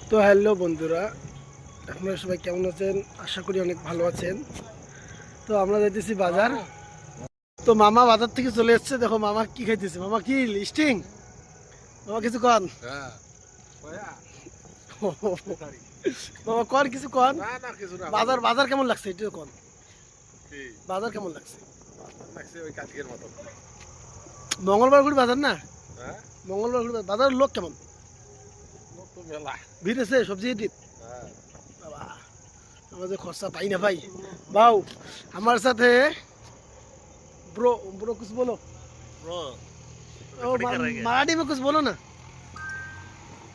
তো হ্যালো বন্ধুরা, আপনারা সবাই কেমন আছেন? আশা করি অনেক ভালো আছেন। তো আমরা যাইতেছি বাজার। তো মামা বাজার থেকে চলে এসছে। দেখো মামা কি খাইতেছে। মামা কি লিস্টিং? মামা কিছু কন। মামা কন কিছু কন। বাজার বাজার কেমন লাগছে এটা কন। বাজার কেমন লাগছে? মঙ্গলবার ঘুরি বাজার না? মঙ্গলবার ঘুরি বাজার। লোক কেমন? ভিড় আছে সবজি দিত। বাবা আমাদের খরচা পাই না ভাই। বাউ हमारे साथ है ब्रो। ब्रो कुछ बोलो ब्रो। ओ मराठी में कुछ बोलो ना।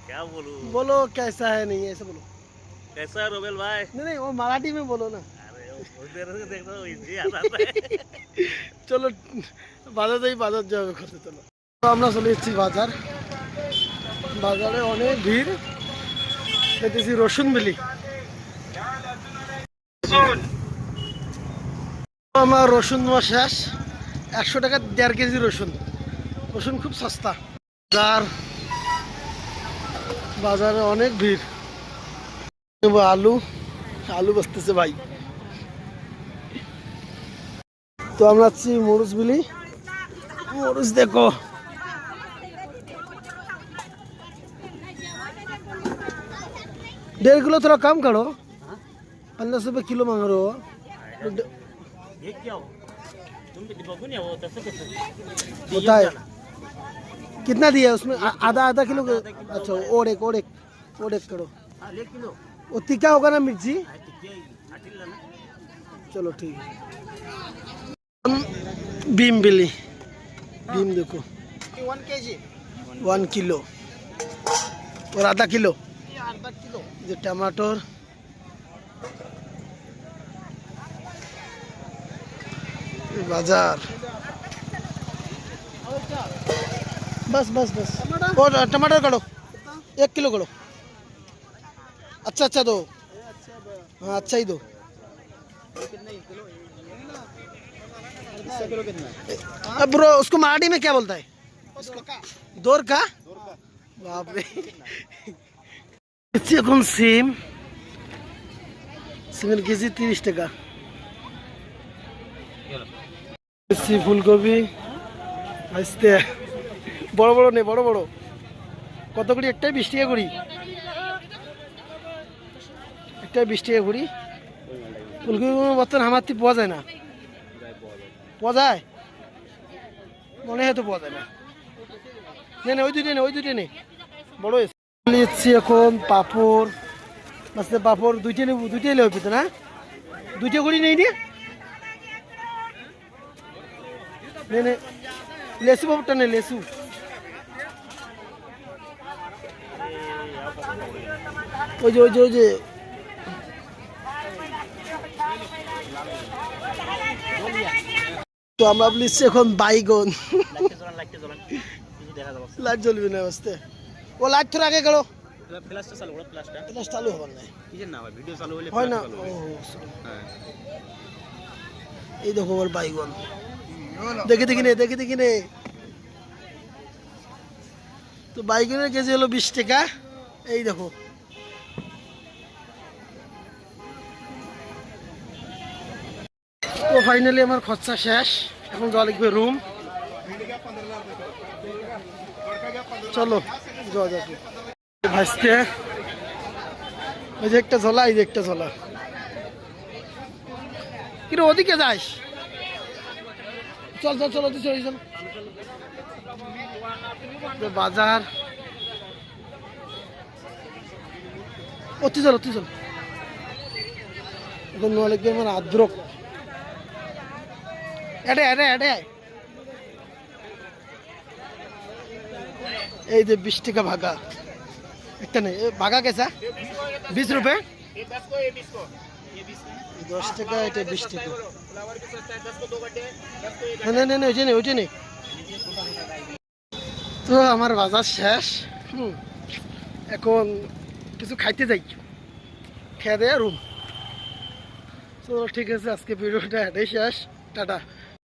क्या बोलूं? बोलो कैसा है, नहीं ऐसे बोलो। कैसा है रोबेल भाई? नहीं वो मराठी में बोलो ना। अरे वो बहुत देर से देख रहा हूँ, हिंदी आता है। চলো বাজার যাই, বাজার যাবে করতে। চলো তো আমরা চলে এসেছি বাজার। বাজারে অনেক ভিড়। দেখতেছি রসুন বিলি। আমার রসুন নেওয়া শেষ। 100 টাকা 1.5 কেজি রসুন। রসুন খুব সস্তা। বাজারে অনেক ভিড়। আলু আলু বসতেছে ভাই। তো আমরা আছি মরুচ বিলি। মরুচ দেখো। डेढ़ किलो थोड़ा कम करो। 50 रुपये किलो मांग रहे हो। ये क्या हो? तुम भी दिमाग नहीं हो तैसे कैसे? बताए कितना दिया उसमें? आधा आधा किलो। अच्छा और एक करो। हाँ 1 किलो। वो तीखा होगा ना मिर्ची? आटिल ना। चलो ठीक है। बीम बिली। बीम देखो 1 केजी 1 किलो और आधा किलो। ये टमाटर। बाजार बस बस बस। और टमाटर करो 1 किलो करो। अच्छा अच्छा दो। हाँ अच्छा ही दो। अब ब्रो उसको मराठी में क्या बोलता है? दोर का। बाप रे। এখন সিমের কেজি 30 টাকা। ফুলকপি আসতে বড় বড় নেই, বড় বড়। কত করি একটাই? 20 টাকা করি। একটাই 20 টাকা করি। ফুলকপি বর্তমান আমার তো পাওয়া যায় না। পাওয়া যায় মনে হয় তো পাওয়া যায় না। নেই ওই দুইটা নেই বড়। নিচ্ছি এখন পাপড়। মাসে পাপড় দুইটাই নেব। দুইটাই লেবে পেতে না? 2টা করি নেই রে। নে লেসু পাপড়টা নে, লেসু। ওই যে তো আমরা নিচ্ছি এখন বাইগন। লাইট জ্বলবে না বসতে। वो लाइट थोड़ा आगे करो। फ्लैश तो चालू हो, फ्लैश चालू हो ना किजन ना भाई वीडियो चालू होले হয় না। हां এই দেখো ওর বাইগন। দেখি নে। তো বাইগনের কেজি হলো 20 টাকা। এই দেখো। তো ফাইনালি আমার খরচা শেষ। এখন যাওয়া লাগবে রুম। চলো যাওয়া যাক। ভাসতে ওই যে একটা ঝোলা, এই যে একটা ঝোলা। কিন্তু ওদিকে যাস। চল বাজার অতি চল। এখন নেওয়া লাগবে আমার আদ্রক। এডে এই যে 20 টাকা ভাগা। একটা নেই ভাগা कैसा? 20 रुपए। 10 টাকা, এটা 20 টাকা। না ওইটা নেই। তো আমার বাজার শেষ। এখন কিছু খাইতে যাই, খেয়ে দেয় রুম। তো ঠিক আছে, আজকে ভিডিওটা এটাই শেষ। টাটা।